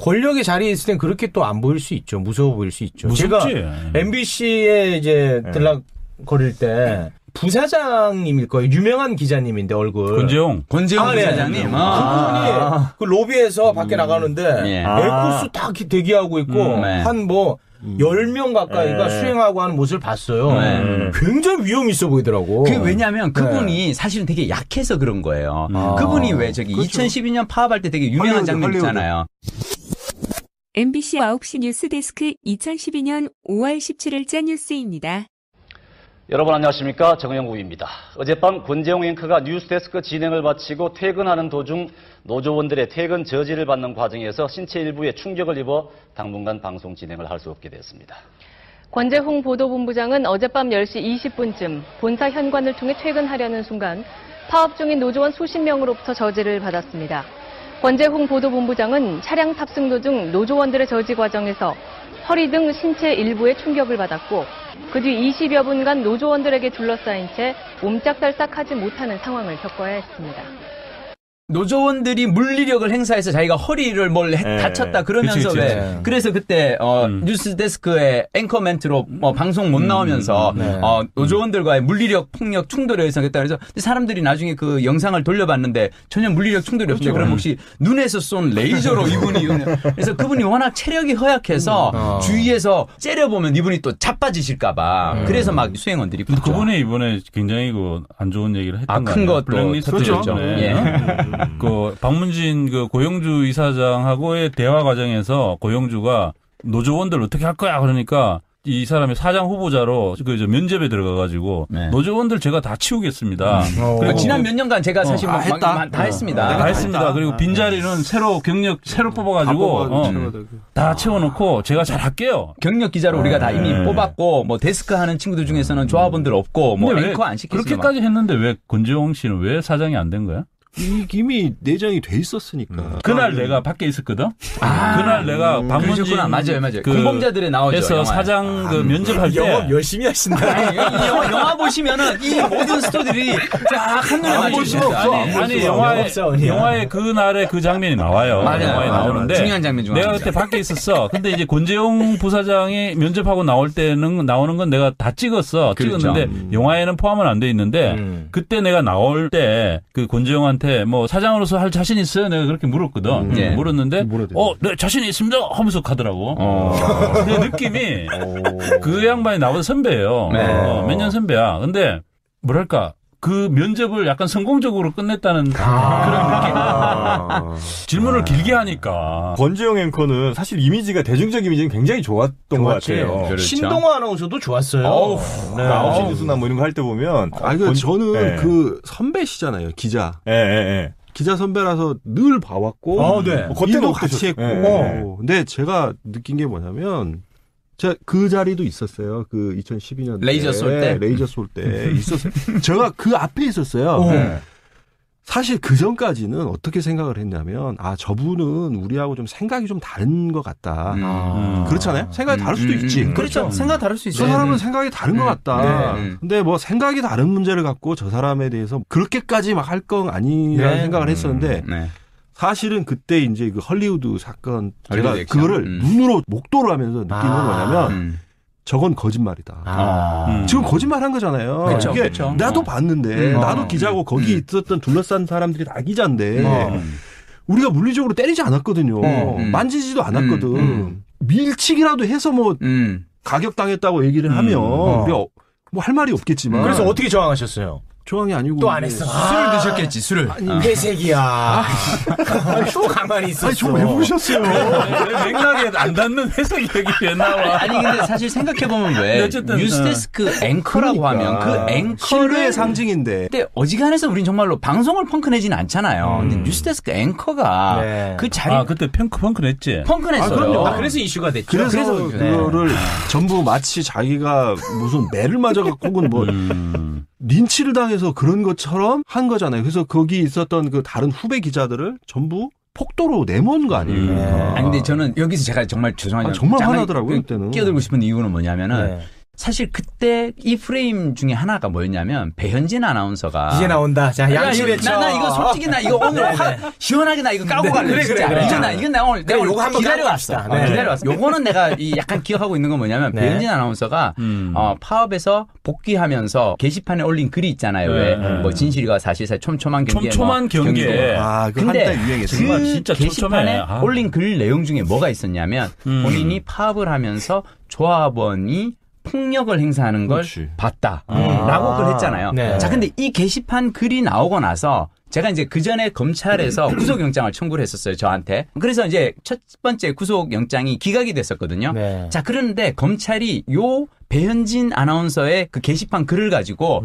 권력의 자리에 있을 땐 그렇게 또 안 보일 수 있죠. 무서워 보일 수 있죠. 무섭지. 제가 MBC에 이제 들락거릴 때 부사장님일 거예요. 유명한 기자님인데 얼굴. 권재용 부사장님. 그분이 그 로비에서 밖에 나가는데 예. 에코스 딱 대기하고 있고 한 뭐 10명 가까이가 수행하고 하는 모습을 봤어요. 굉장히 위험 있어 보이더라고. 그 왜냐하면 그분이 사실은 되게 약해서 그런 거예요. 그분이 왜 저기 그렇죠. 2012년 파업할 때 되게 유명한 장면 있잖아요. MBC 9시 뉴스데스크 2012년 5월 17일자 뉴스입니다. 여러분 안녕하십니까, 정영국입니다. 어젯밤 권재용 앵커가 뉴스데스크 진행을 마치고 퇴근하는 도중 노조원들의 퇴근 저지를 받는 과정에서 신체 일부에 충격을 입어 당분간 방송 진행을 할 수 없게 됐습니다. 권재홍 보도본부장은 어젯밤 10시 20분쯤 본사 현관을 통해 퇴근하려는 순간 파업 중인 노조원 수십 명으로부터 저지를 받았습니다. 권재홍 보도본부장은 차량 탑승 도중 노조원들의 저지 과정에서 허리 등 신체 일부에 충격을 받았고 그 뒤 20여 분간 노조원들에게 둘러싸인 채 옴짝달싹하지 못하는 상황을 겪어야 했습니다. 노조원들이 물리력을 행사해서 자기가 허리를 다쳤다 그러면서 그치. 왜 그래서 그때 뉴스데스크의 앵커 멘트로 방송 못 나오면서 노조원들과의 물리력 폭력 충돌을 예상했다 그래서 사람들이 나중에 그 영상을 돌려봤는데 전혀 물리력 충돌이 없죠. 그럼 혹시 눈에서 쏜 레이저로 이분이 그래서 그분이 워낙 체력이 허약해서 주위에서 째려보면 이분이 또 자빠지실까봐 그래서 막 수행원들이 근데 그분이 이번에 굉장히 안 좋은 얘기를 했던 거예요. 큰 것도 터뜨렸죠. 그 박문진 그 고용주 이사장하고의 대화 과정에서 고용주가 노조원들 어떻게 할 거야 그러니까 이 사람이 사장 후보자로 저 면접에 들어가가지고 노조원들 제가 다 치우겠습니다. 그리고 지난 몇 년간 제가 사실 다 했습니다. 다 했습니다. 그리고 빈자리는 새로 뽑아가지고 다 채워놓고 제가 잘 할게요. 경력 기자로 우리가 다 이미 뽑았고 뭐 데스크 하는 친구들 중에서는 조합원들 없고 뭐 앵커 안 시키시고 그렇게까지 했는데 왜 권재홍 씨는 왜 사장이 안 된 거야? 이미 내정이 돼 있었으니까. 그날 내가 밖에 있었거든. 그날 내가 박문진 맞아요. 공범자들에 나오죠. 그래서 사장 그 면접할 때 영업 열심히 하신다. 영화 보시면은 이 모든 스토리들이 쫙 한눈에 맞을 수 없어. 아니 영화에 그날의 그 장면이 나와요. 영화에 나오는데 중요한 장면 중 내가 그때 밖에 있었어. 근데 이제 권재용 부사장이 면접하고 나올 때는 나오는 건 내가 다 찍었는데 영화에는 포함은 안 돼 있는데 그때 내가 나올 때 그 권재용한테 뭐 사장으로서 할 자신 있어요? 내가 그렇게 물었거든. 물었는데 네 자신 있습니다 하면서 가더라고. 내 느낌이 그 양반이 나보다 선배예요. 몇 년 선배야. 근데 뭐랄까 그 면접을 약간 성공적으로 끝냈다는 그런 느낌. 질문을 길게 하니까. 권재용 앵커는 사실 이미지가 대중적 이미지는 굉장히 좋았던 것 같아요. 그렇죠. 신동아 아나운서도 좋았어요. 9시 뉴스나 뭐 이런 거 할 때 보면. 저는 그 선배시잖아요. 기자. 기자 선배라서 늘 봐왔고. 일도 같이 했고. 근데 제가 느낀 게 뭐냐면 제가 그 자리도 있었어요. 그 2012년 레이저 쏠 때 있었어요. 제가 그 앞에 있었어요. 사실 그 전까지는 어떻게 생각을 했냐면 저분은 우리하고 좀 생각이 좀 다른 것 같다. 그렇잖아요. 생각이 다를 수도 있지. 그렇죠. 생각 다를 수 있죠. 저 사람은 생각이 다른 것 같다. 근데 뭐 생각이 다른 문제를 갖고 저 사람에 대해서 그렇게까지 막 할 건 아니라는 생각을 했었는데 사실은 그때 이제 그 헐리우드 사건 제가 그거를 눈으로 목도를 하면서 느낀 건 뭐냐면 저건 거짓말이다. 지금 거짓말한 거잖아요. 이게 나도 봤는데 나도 기자고 거기 있었던 둘러싼 사람들이 다 기자인데 우리가 물리적으로 때리지 않았거든요. 만지지도 않았거든. 밀치기라도 해서 뭐 가격당했다고 얘기를 하면 우리가 뭐 할 말이 없겠지만. 그래서 어떻게 저항하셨어요? 조항이 아니고 또 안 했어. 술을 드셨겠지. 술을. 회색이야. 또 가만히 있었어. 아니 저 왜 부르셨어요? 맥락에 안 닿는 회색 얘기 왜 나와? 아니 근데 사실 생각해 보면 왜 어쨌든, 뉴스데스크 앵커라고 하면 그 앵커를 신뢰의 상징인데. 근데 어지간해서 우린 정말로 방송을 펑크내지는 않잖아요. 근데 뉴스데스크 앵커가 그 자리 그때 펑크냈지. 펑크냈어요. 그래서 이슈가 됐죠. 그래서 그거를 전부 마치 자기가 무슨 매를 맞아갖고 혹은 뭐 린치를 당해서 그런 것처럼 한 거잖아요. 그래서 거기 있었던 그 다른 후배 기자들을 전부 폭도로 내몬 거 아니에요. 아니 근데 저는 여기서 제가 정말 죄송하지만 정말 화나더라고요 그때는. 끼어들고 싶은 이유는 뭐냐면은 사실 그때 이 프레임 중에 하나가 뭐였냐면 배현진 아나운서가 이제 나온다. 자, 양심의 쳐. 나 이거 솔직히 나 이거 오늘 시원하게 나 이거 까고 갈래. 그래. 이건 나 오늘 내가 요거 한번 기다려왔어. 기다려왔어. 요거는 내가 약간 기억하고 있는 건 뭐냐면 배현진 아나운서가 파업에서 복귀하면서 게시판에 올린 글이 있잖아요. 왜 뭐 진실과 사실사의 촘촘한 경계. 촘촘한 경계. 그 한때 유행했어. 그 진짜 게시판에 올린 글 내용 중에 뭐가 있었냐면 본인이 파업을 하면서 조합원이 폭력을 행사하는 걸 봤다. 라고 글 했잖아요. 네. 자, 근데 이 게시판 글이 나오고 나서 제가 이제 그 전에 검찰에서 구속영장을 청구를 했었어요, 저한테. 그래서 이제 첫 번째 구속영장이 기각이 됐었거든요. 네. 자, 그런데 검찰이 요 배현진 아나운서의 그 게시판 글을 가지고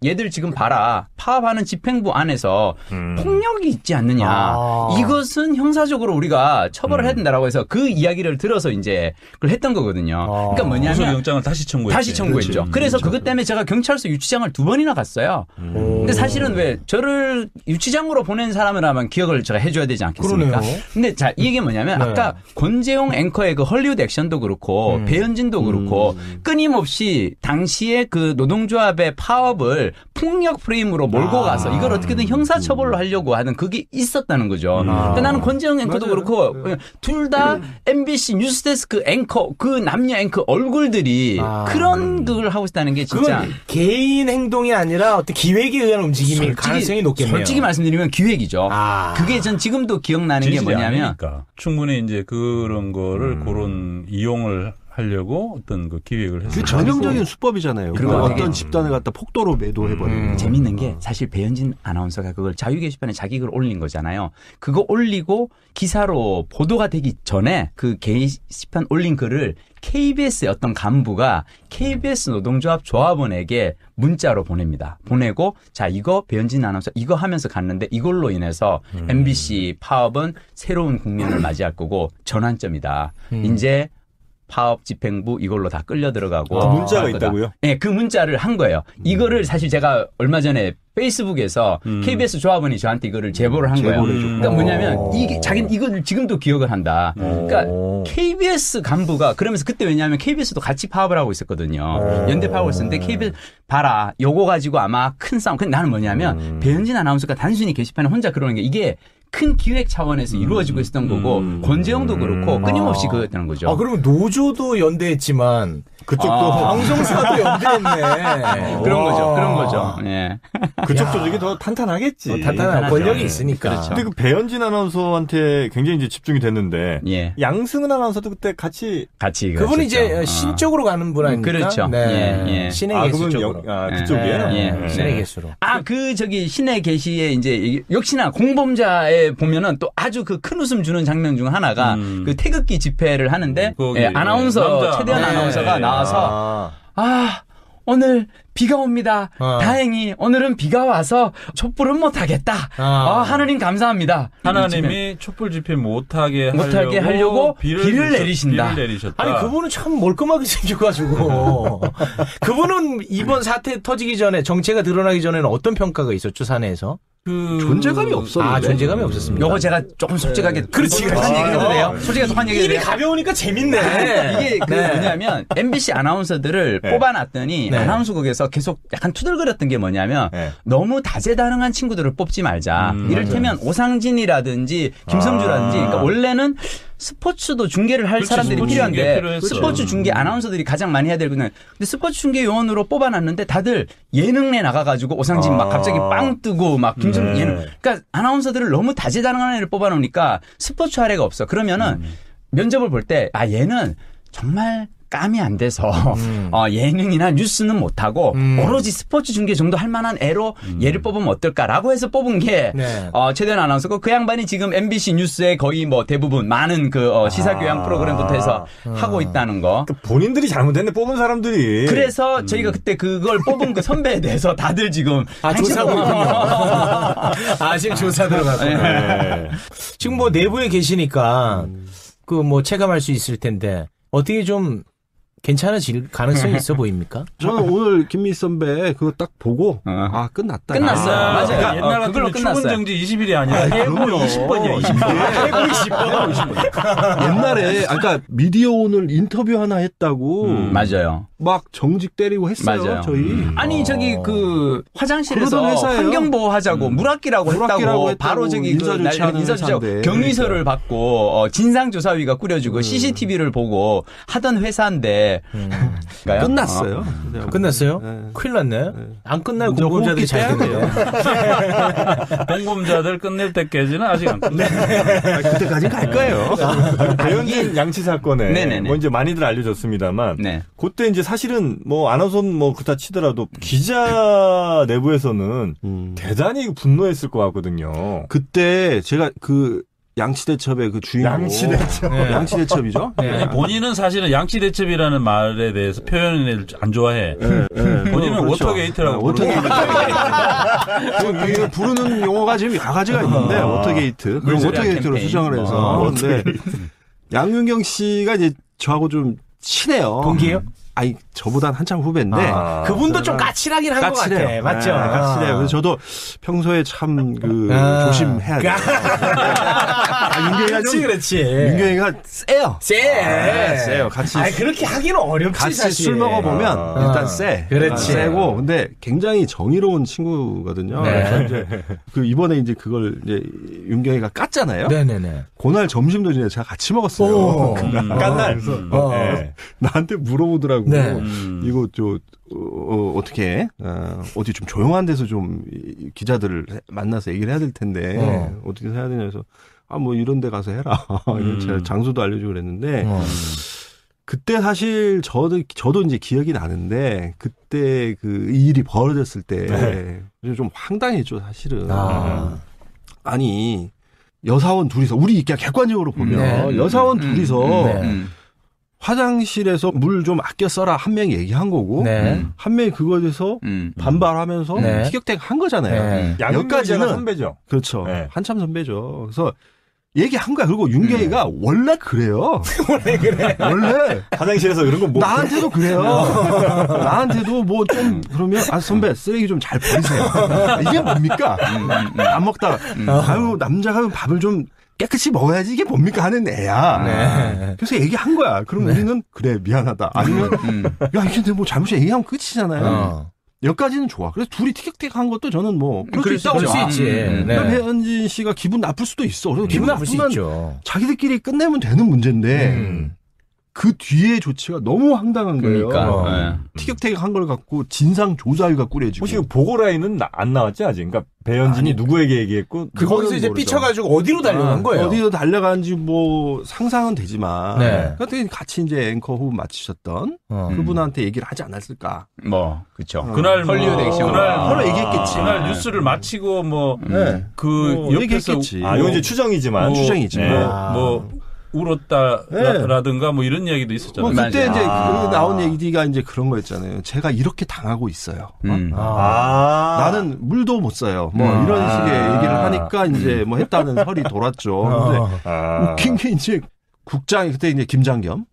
얘들 지금 봐라. 파업하는 집행부 안에서 폭력이 있지 않느냐. 이것은 형사적으로 우리가 처벌을 해야 된다라고 해서 그 이야기를 들어서 이제 그걸 했던 거거든요. 그러니까 뭐냐면 구속영장을 다시 청구했죠. 다시 청구했죠. 그래서 그것 때문에 제가 경찰서 유치장을 2번이나 갔어요. 근데 사실은 왜 저를 유치장으로 보낸 사람이라면 기억을 제가 해줘야 되지 않겠습니까? 그러네요. 근데 자, 이게 뭐냐면 아까 권재용 앵커의 그 헐리우드 액션도 그렇고 배현진도 그렇고 끊임없이 당시에 그 노동조합의 파업을 폭력 프레임으로 몰고 가서 이걸 어떻게든 형사처벌로 하려고 하는 그게 있었다는 거죠. 근데 나는 권재용 앵커도 그렇고 둘 다 MBC 뉴스데스크 앵커 그 남녀 앵커 얼굴들이 그런 걸 하고 있다는 게 진짜 그건 개인 행동이 아니라 어떤 기획에 의한 움직임일 가능성이 높겠네요. 솔직히 말씀드리면 기획이죠. 그게 전 지금도 기억나는 게 뭐냐면 아니니까. 충분히 이제 그런 거를 그런 이용을 하려고 어떤 그 기획을 했어요. 그 전형적인 수법이잖아요. 그리고 어떤 집단을 갖다 폭도로 매도해버리는. 재밌는 게 사실 배현진 아나운서가 그걸 자유 게시판에 자기 글 올린 거잖아요. 그거 올리고 기사로 보도가 되기 전에 그 게시판 올린 글을 KBS의 어떤 간부가 KBS 노동조합 조합원에게 문자로 보냅니다. 보내고 자 이거 배현진 아나운서 이거 하면서 갔는데 이걸로 인해서 MBC 파업은 새로운 국면을 맞이할 거고 전환점이다. 이제 파업 집행부 이걸로 다 끌려 들어가고 그 문자가 있다고요? 네, 그 문자를 한 거예요. 이거를 사실 제가 얼마 전에 페이스북에서 KBS 조합원이 저한테 이거를 제보를 한 거예요. 그러니까 뭐냐면 이게 자기는 이걸 지금도 기억을 한다. 그러니까 KBS 간부가 그러면서 그때 왜냐하면 KBS도 같이 파업을 하고 있었거든요. 연대 파업을 했었는데 KBS 봐라. 요거 가지고 아마 큰 싸움. 근데 나는 뭐냐면 배현진 아나운서가 단순히 게시판에 혼자 그러는 게 이게 큰 기획 차원에서 이루어지고 있었던 거고 권재용도 그렇고 끊임없이 그랬다는 거죠. 그러면 노조도 연대했지만 그쪽도 방송사도 연대했네. 그런 거죠. 예. 그쪽 조직이 더 탄탄하겠지. 탄탄한 권력이 있으니까. 그렇죠. 근데 그 배현진 아나운서한테 굉장히 이제 집중이 됐는데 예. 양승은 아나운서도 그때 같이 그분이 이제 신쪽으로 가는 분 아닙니까? 그렇죠. 네. 예. 신의 개수 쪽으로. 그쪽이에요? 예. 신의 개수로. 신의 계시에 이제 역시나 공범자에 보면은 또 아주 그 큰 웃음 주는 장면 중 하나가 그 태극기 집회를 하는데 아나운서 최대한 아나운서가 나와서 오늘 비가 옵니다. 다행히 오늘은 비가 와서 촛불은 못하겠다. 하느님 감사합니다. 하나님이 촛불 집회 못하게 하려고 비를 내리신다. 아니 그분은 참 멀끔하게 생겨가지고 그분은 이번 사태 터지기 전에 정체가 드러나기 전에는 어떤 평가가 있었죠 사내에서? 존재감이 없었는데. 존재감이 없었습니다. 요거 제가 조금 솔직하게 독한 얘기 해도 돼요? 솔직하게 독한 얘기 해도 돼요? 입이 가벼우니까 재밌네. 이게 뭐냐면 MBC 아나운서들을 뽑아놨더니 아나운서국에서 계속 약간 투덜거렸던 게 뭐냐면 너무 다재다능한 친구들을 뽑지 말자. 이를테면 오상진이라든지 김성주라든지 그러니까 원래는 스포츠도 중계를 할 사람들이 필요한데 스포츠 중계 아나운서들이 가장 많이 해야 되거든요. 근데 스포츠 중계 요원으로 뽑아놨는데 다들 예능에 나가가지고 오상진 막 갑자기 빵 뜨고 막 김성 예능. 그러니까 아나운서들을 너무 다재다능한 애를 뽑아놓으니까 스포츠 할애가 없어. 그러면은 면접을 볼 때 얘는 정말 감이 안 돼서 예능이나 뉴스는 못하고 오로지 스포츠 중계 정도 할 만한 애로 얘를 뽑으면 어떨까라고 해서 뽑은 게 최대한 아나운서고 그 양반이 지금 MBC 뉴스에 거의 뭐 대부분 많은 그 시사교양 프로그램부터 해서 하고 있다는 거. 그러니까 본인들이 잘못했네 뽑은 사람들이. 그래서 저희가 그때 그걸 뽑은 그 선배에 대해서 다들 지금 조사하고 있군요. 지금 조사 들어가고. 지금 뭐 내부에 계시니까 그 뭐 체감할 수 있을 텐데 어떻게 좀 괜찮아질 가능성이 있어 보입니까? 저는 오늘 김미 선배 그거 딱 보고 끝났다. 끝났어요. 맞아요. 옛날 같으면 출근 정지 20일이 아니라 해고 20번이야. 20번. 옛날에 아까 미디어 오늘 인터뷰 하나 했다고 맞아요. 막 정직 때리고 했어요. 맞아요. 저희. 아니 저기 그 화장실에서 회사예요. 환경보호 하자고 물악기라고 했다고 바로 저기 인사조치하고 경위서를 받고 진상조사위가 꾸려주고 CCTV를 보고 하던 회사인데 끝났어요. 끝났어요? 네. 큰일 났네. 안 끝나요. 공범자들이 잘 끝내요. 공범자들 끝낼 때까지는 아직 안 끝났어요. 그때까지 갈 거예요. 배현진 양치 사건에 네네네. 뭐 이제 많이들 알려졌습니다만 네. 그때 이제 사실은 뭐 아나손 뭐 그렇다 치더라도 기자 내부에서는 대단히 분노했을 것 같거든요. 그때 제가 그 양치대첩의 그 주인공. 양치대첩. 네. 양치대첩이죠. 네. 아니, 본인은 사실은 양치대첩이라는 말에 대해서 표현을 안 좋아해. 네. 본인은 그렇죠. 워터게이트라고 워터게이트. 부르는 용어가 지금 여러 가지가 있는데 워터게이트. 그럼 워터게이트로 수정을 해서. 그런데 양윤경 씨가 이제 저하고 좀 친해요. 동기예요? 아니 저보단 한참 후배인데 그분도 좀 까칠하긴 한 것 같아. 맞죠? 까칠해요. 그래서 저도 평소에 참 조심해야 돼요. 윤경이가 좀 그렇지. 윤경이가 세요. 세요. 같이. 아니 그렇게 하기는 어렵지 같이 사실. 술 먹어보면 일단 세. 그렇지. 세고 근데 굉장히 정의로운 친구거든요. 네. 그래서 이제 그 이번에 이제 그걸 이제 윤경이가 깠잖아요. 네네네. 그날 점심도 이제 제가 같이 먹었어요. 깐날. 네. 나한테 물어보더라고. 네. 이거 어떻게 어디 좀 조용한 데서 좀 기자들을 만나서 얘기를 해야 될 텐데 어떻게 해야 되냐 해서 뭐 이런 데 가서 해라. 제가 장소도 알려주고 그랬는데 그때 사실 저도 이제 기억이 나는데 그때 그 일이 벌어졌을 때 좀 황당했죠 사실은. 아니 여사원 둘이서 우리 그냥 객관적으로 보면 여사원 둘이서 화장실에서 물 좀 아껴 써라 한 명이 얘기한 거고 한 명이 그거에 대해서 반발하면서 티격태격 한 거잖아요. 여기까지는 선배죠. 그렇죠. 한참 선배죠. 그래서 얘기한 거야. 그리고 윤경이가 원래 그래요. 원래 그래. 원래 화장실에서 이런 거 뭐 나한테도 그래요. 나한테도 뭐 좀 그러면 선배 쓰레기 좀 잘 버리세요. 이게 뭡니까? 안 먹다가 아유 남자가 밥을 좀 깨끗이 먹어야지 이게 뭡니까 하는 애야. 그래서 얘기한 거야. 그럼 우리는 그래 미안하다. 아니면 야 이게 뭐 잘못이 얘기하면 끝이잖아요. 여기까지는 좋아. 그래서 둘이 티격태격한 것도 저는 뭐 그럴 수 있다고 수 있지. 배현진 씨가 기분 나쁠 수도 있어. 그래서 기분 나쁠 수 있죠. 자기들끼리 끝내면 되는 문제인데 그 뒤에 조치가 너무 황당한 거예요. 그러니까. 티격태격한 걸 갖고 진상조사위가 꾸려지고. 혹시 보고라인은 안 나왔지 아직? 그러니까 배현진이 누구에게 얘기했고 거기서 이제 삐쳐가지고 어디로 달려간 거예요? 어디로 달려간지 뭐 상상은 되지만 그때 같이 이제 앵커 호흡 맞추셨던 그분한테 얘기를 하지 않았을까? 뭐 그렇죠. 그날 헐리우드 액션 서로 얘기했겠지. 그날 뉴스를 마치고 그 옆에서 얘기했겠지. 이건 이제 추정이지만 뭐 울었다라든가 뭐 이런 이야기도 있었잖아요. 뭐 그때 이제 나온 얘기가 이제 그런 거였잖아요. 제가 이렇게 당하고 있어요. 나는 물도 못 써요. 뭐 이런 식의 얘기를 하니까 이제 뭐 했다는 설이 돌았죠. 근데 웃긴 게 이제 국장이 그때 이제 김장겸.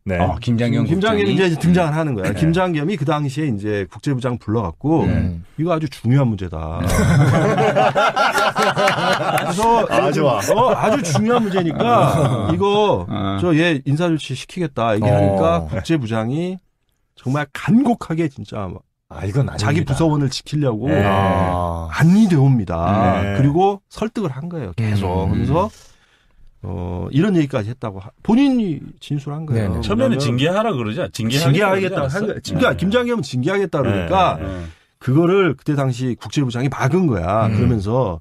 김장겸이 이제 등장을 하는 거야. 김장겸이 그 당시에 이제 국제부장 불러갖고 이거 아주 중요한 문제다. 그래서 좋아. 아주 중요한 문제니까 이거 저 얘 인사조치 시키겠다 얘기하니까 국제부장이 정말 간곡하게 진짜 이건 자기 부서원을 지키려고 안리돼 옵니다. 그리고 설득을 한 거예요. 계속. 그래서 이런 얘기까지 했다고 본인이 진술한 거예요. 처음에는 징계하라 그러자. 징계하겠다. 그러니까 김장겸은 징계하겠다 그러니까 그거를 그때 당시 국제부장이 막은 거야. 그러면서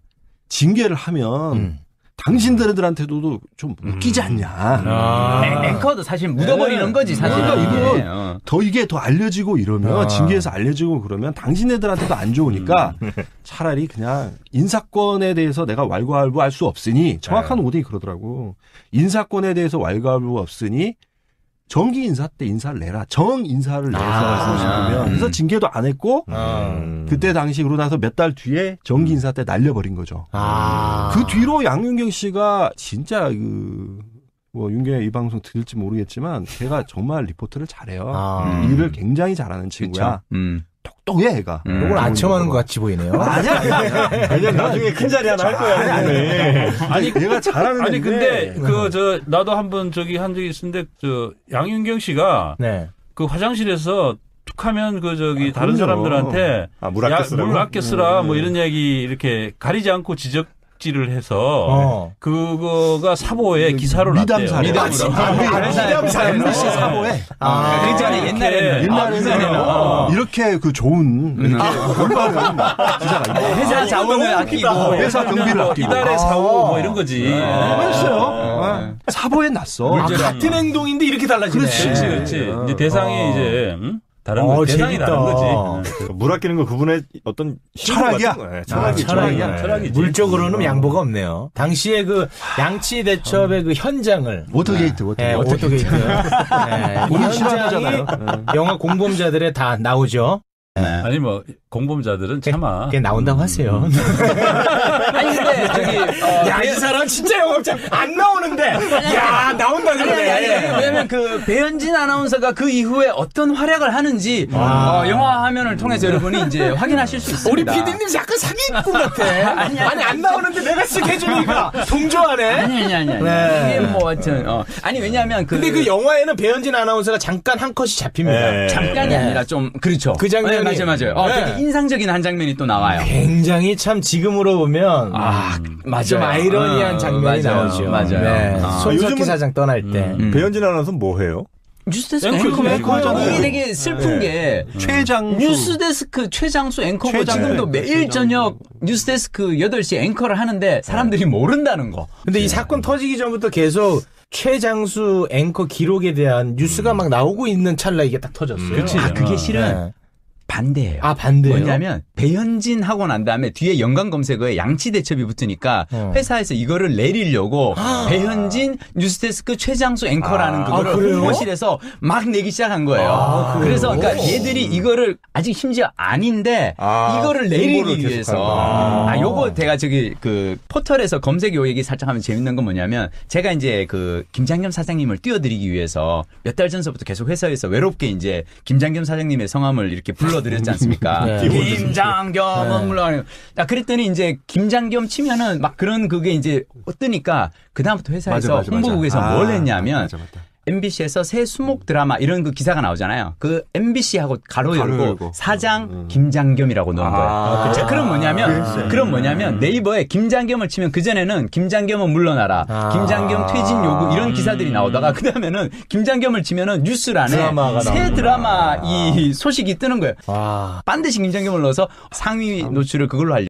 징계를 하면 당신들한테도 좀 웃기지 않냐. 앵커도 사실 묻어버리는 거지 사실. 그러니까 이게 더 알려지고 이러면 징계에서 알려지고 그러면 당신네들한테도 안 좋으니까 차라리 그냥 인사권에 대해서 내가 왈가왈부할 수 없으니 정확한 오딩이 그러더라고. 인사권에 대해서 왈가왈부 없으니 정기 인사 때 인사를 내라. 정 인사를 내서 말씀하시면 그래서 징계도 안 했고 그때 당시 그러고 나서 몇 달 뒤에 정기 인사 때 날려버린 거죠. 그 뒤로 양윤경 씨가 진짜 뭐 윤계 이 방송 들을지 모르겠지만 걔가 정말 리포트를 잘해요. 일을 굉장히 잘하는 친구야. 똑똑해 애가. 이걸 안첨하는 것 같이 보이네요. 아니야. 왜냐면 나중에 큰 자리 하나 할 거야. 아니 얘가 잘하는 아니 근데 나도 한번 한 적이 있었는데 양윤경 씨가 네. 그 화장실에서 툭하면 다른 그럼요. 사람들한테 물 아껴 쓰라고? 물 아껴 쓰라 뭐 이런 얘기 이렇게 가리지 않고 지적질을 해서 그거가 사보에 기사로 났대요. 미담사래. MBC 사보에. 그랬잖아요. 옛날에는 이렇게 그 좋은 올바른 기사가 있네. 회사 자원을 아끼고 회사 경비를 아끼고. 이달의 사고 뭐 이런 거지. 그랬어요. 사보에 났어. 같은 행동인데 이렇게 달라지네. 그렇지. 이제 대상이 이제 다른 거, 대상이 재밌다. 다른 거지. 물 아끼는 거 그분의 어떤 철학이야. 철학이지. 물적으로는 양보가 없네요. 당시에 그 양치 대첩의 그 현장을 워터게이트. 네, 워터게이트. 네, 이 현장이 영화 공범자들에 다 나오죠. 아니 뭐 공범자들은 참아. 그게 나온다고 하세요. 아니 근데 야, 이 사람 진짜 영업장 안 나오는데 야, 나온다 그러네. 왜냐면 그 배현진 아나운서가 그 이후에 어떤 활약을 하는지 영화 화면을 통해서 여러분이 이제 확인하실 수 있습니다. 우리 PD님 약간 사기꾼 같아. 아니 안 나오는데 내가 쓱 해주니까 동조하네. 아니. 네. 이게 뭐 하여튼 아니 왜냐면 근데 그 영화에는 배현진 아나운서가 잠깐 한 컷이 잡힙니다. 네. 잠깐이 아니라 좀 그렇죠. 그 장면이 맞아요. 네. 되게 인상적인 한 장면이 또 나와요. 굉장히 참 지금으로 보면 맞아요. 좀 아이러니한 장면이 나오죠. 맞아요. 네. 손석희 요즘은 사장 떠날 때. 배현진 아나운서는 뭐 해요? 뉴스데스크 앵커잖아요. 이게 되게 슬픈 게 최장수. 뉴스데스크 최장수 앵커고 최장수. 지금도 매일 저녁 뉴스데스크 8시 앵커를 하는데 사람들이 모른다는 거. 근데 이 사건 터지기 전부터 계속 최장수 앵커 기록에 대한 뉴스가 막 나오고 있는 찰나 이게 딱 터졌어요. 그치. 그게 실은 네. 반대예요. 반대예요? 뭐냐면 배현진 하고 난 다음에 뒤에 연관 검색어에 양치 대첩이 붙으니까 회사에서 이거를 내리려고 배현진 뉴스데스크 최장수 앵커라는 그거를 그래요? 홍보실에서 막 내기 시작한 거예요. 그래서 그러니까 얘들이 이거를 아직 심지어 아닌데 이거를 내리기 위해서 요거 제가 그 포털에서 검색 요 얘기 살짝 하면 재밌는 건 뭐냐면 제가 이제 그 김장겸 사장님을 띄워드리기 위해서 몇 달 전서부터 계속 회사에서 외롭게 이제 김장겸 사장님의 성함을 이렇게 불러드렸지 않습니까? 네. 김장겸은 물론. 그랬더니 이제 김장겸 치면은 막 그런 그게 이제 뜨니까 그다음부터 회사에서 홍보국에서 뭘 했냐면 MBC에서 새 수목 드라마 이런 그 기사가 나오잖아요. 그 MBC하고 가로 열고 사장 김장겸이라고 넣은 거예요. 자, 그럼 뭐냐면 네이버에 김장겸을 치면 그전에는 김장겸은 물러나라. 김장겸 퇴진 요구 이런 기사들이 나오다가 그다음에는 김장겸을 치면은 뉴스란에 새 드라마 이 소식이 뜨는 거예요. 반드시 김장겸을 넣어서 상위 노출을 그걸로 하려고.